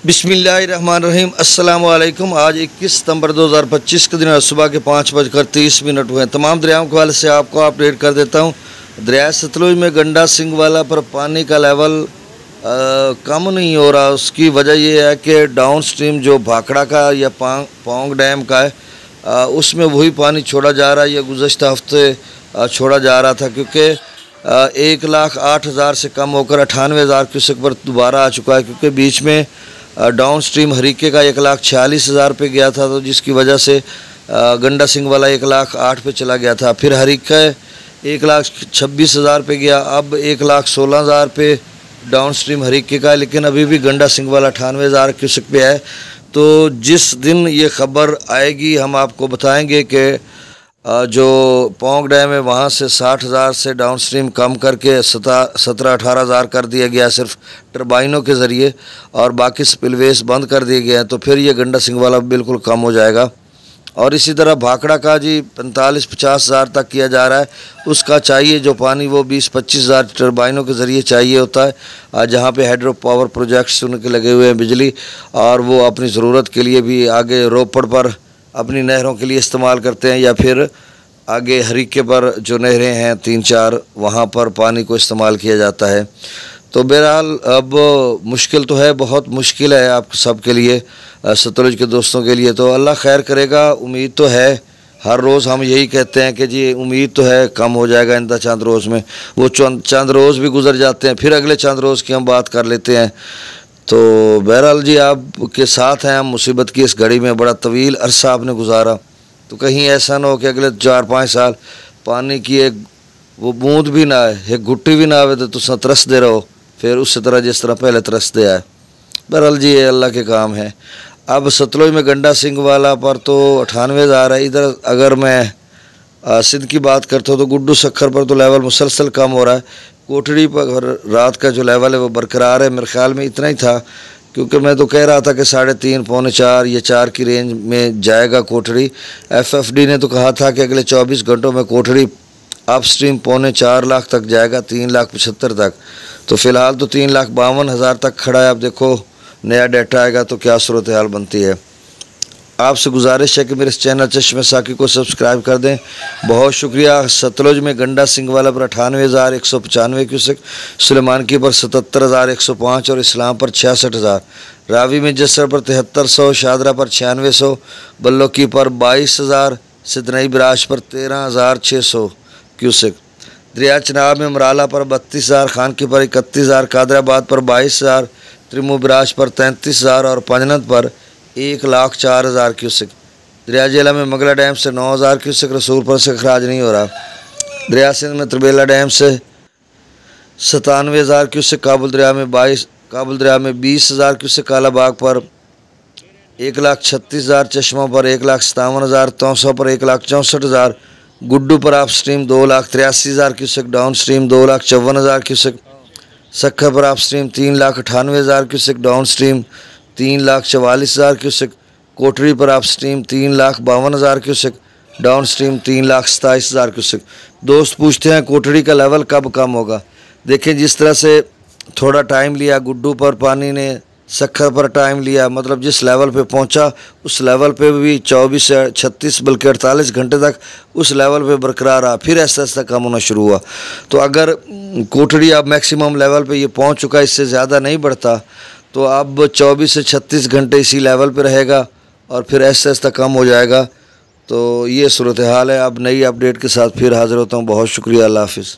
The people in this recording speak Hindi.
बिस्मिल्लाहिर्रहमानिर्रहीम। अस्सलाम वालेकुम। आज 21 सितंबर 2025 के दिन सुबह के 5:30 हुए। तमाम दरियाओं के हवाले से आपको अपडेट कर देता हूँ। दरिया सतलुज में गंडा सिंह वाला पर पानी का लेवल कम नहीं हो रहा। उसकी वजह यह है कि डाउन स्ट्रीम जो भाखड़ा का या पौंग डैम का है उसमें वही पानी छोड़ा जा रहा है। यह गुज़श्ता हफ्ते छोड़ा जा रहा था, क्योंकि 1,08,000 से कम होकर 98,000 क्यूसेक पर दोबारा आ चुका है, क्योंकि बीच में डाउन स्ट्रीम हरीके का 1,46,000 पे गया था, तो जिसकी वजह से गंडा सिंह वाला 1,08,000 पे चला गया था। फिर हरीका 1,26,000 पे गया, अब 1,16,000 पे डाउन स्ट्रीम हरीके का, लेकिन अभी भी गंडा सिंह वाला 98,000 क्यूसेक पे है। तो जिस दिन ये ख़बर आएगी हम आपको बताएंगे कि जो पौंग डैम है वहाँ से 60,000 से डाउन स्ट्रीम कम करके 17-18,000 कर दिया गया सिर्फ टरबाइनों के ज़रिए, और बाकी स्पिलवेज बंद कर दिए गए हैं। तो फिर ये गंडा सिंह वाला बिल्कुल कम हो जाएगा। और इसी तरह भाखड़ा का जी 45-50,000 तक किया जा रहा है। उसका चाहिए जो पानी वो 20-25,000 टरबाइनों के ज़रिए चाहिए होता है, जहाँ पे हाइड्रो पावर प्रोजेक्ट्स उनके लगे हुए हैं बिजली, और वो अपनी ज़रूरत के लिए भी आगे रोपड़ पर अपनी नहरों के लिए इस्तेमाल करते हैं, या फिर आगे हरीके पर जो नहरें हैं 3-4 वहाँ पर पानी को इस्तेमाल किया जाता है। तो बहरहाल अब मुश्किल तो है, बहुत मुश्किल है आप सब के लिए, सतलुज के दोस्तों के लिए। तो अल्लाह खैर करेगा, उम्मीद तो है। हर रोज़ हम यही कहते हैं कि जी उम्मीद तो है कम हो जाएगा इंदा चंद रोज़ में। वो चंद रोज़ भी गुजर जाते हैं, फिर अगले चंद रोज़ की हम बात कर लेते हैं। तो बहरहाल जी आपके साथ हैं हम मुसीबत की इस घड़ी में। बड़ा तवील अरसा आपने गुजारा, तो कहीं ऐसा ना हो कि अगले 4-5 साल पानी की एक वो बूंद भी ना आए, एक घुट्टी भी ना आवे, तो तुम तरसते रहो फिर उस तरह जिस तरह पहले तरसते आए। बहरहाल जी ये अल्लाह के काम है। अब सतलुज में गंडा सिंह वाला पर तो 98,000 है। इधर अगर मैं सिंध की बात करता हूँ तो गुड्डू सखर पर तो लेवल मुसलसल कम हो रहा है। कोटड़ी पर रात का जो लेवल है वो बरकरार है। मेरे ख्याल में इतना ही था, क्योंकि मैं तो कह रहा था कि 3.5 पौने 4 या 4 की रेंज में जाएगा कोटड़ी। FFD ने तो कहा था कि अगले 24 घंटों में कोटड़ी अप स्ट्रीम 3.25 लाख तक जाएगा, 3,75,000 तक। तो फ़िलहाल तो 3,52,000 तक खड़ा है। अब देखो नया डाटा आएगा तो क्या सूरत हाल बनती है। आपसे गुजारिश है कि मेरे इस चैनल चश्मे साकी को सब्सक्राइब कर दें। बहुत शुक्रिया। सतलुज में गंडा सिंह वाला पर 98,195 क्यूसेक, सुलेमानकी पर 77,105 और इस्लाम पर 66,000, रावी में जसर पर 7300, शादरा पर 9600, बल्लोकी पर 22,000, सिदनई बराश पर 13,600 क्यूसेक, दरिया चनाब में मराला पर 32,000, खानकी पर 31,000, कादराबाद पर 22,000, त्रिमू बराश पर 33,000 और पंजनत पर 1,04,000 क्यूसेक। दरिया जेला में मगला डैम से 9,000 क्यूसेक रसूलपुर से खराज नहीं हो रहा। दरिया सिंध में तरबेला डैम से 97,000 क्यूसेक, काबुल दरिया में 20,000 क्यूसेक, कालाबाग पर 1,36,000, चश्मा पर 1,57,000, तौसा पर 1,64,000, गुड्डू पर upstream 2,83,000 cusec, downstream 2,54,000 cusec, Sukkur पर upstream 3,98,000 cusec, downstream 3,44,000 cusec, Kotri पर upstream 3,52,000 cusec, downstream 3,27,000 cusec. दोस्त पूछते हैं कोटरी का लेवल कब कम होगा। देखें जिस तरह से थोड़ा टाइम लिया गुड्डू पर पानी ने, सखर पर टाइम लिया, मतलब जिस लेवल पे पहुंचा उस लेवल पे भी 24 से 36 बल्कि 48 घंटे तक उस लेवल पे बरकरार रहा, फिर ऐसा ऐसा कम होना शुरू हुआ। तो अगर कोटड़ी अब मैक्सिमम लेवल पे ये पहुंच चुका, इससे ज़्यादा नहीं बढ़ता, तो अब 24 से 36 घंटे इसी लेवल पे रहेगा और फिर ऐसा ऐसा कम हो जाएगा। तो ये सूरत हाल है। अब नई अपडेट के साथ फिर हाज़िर होता हूँ। बहुत शुक्रिया। अल्लाह हाफ़िज़।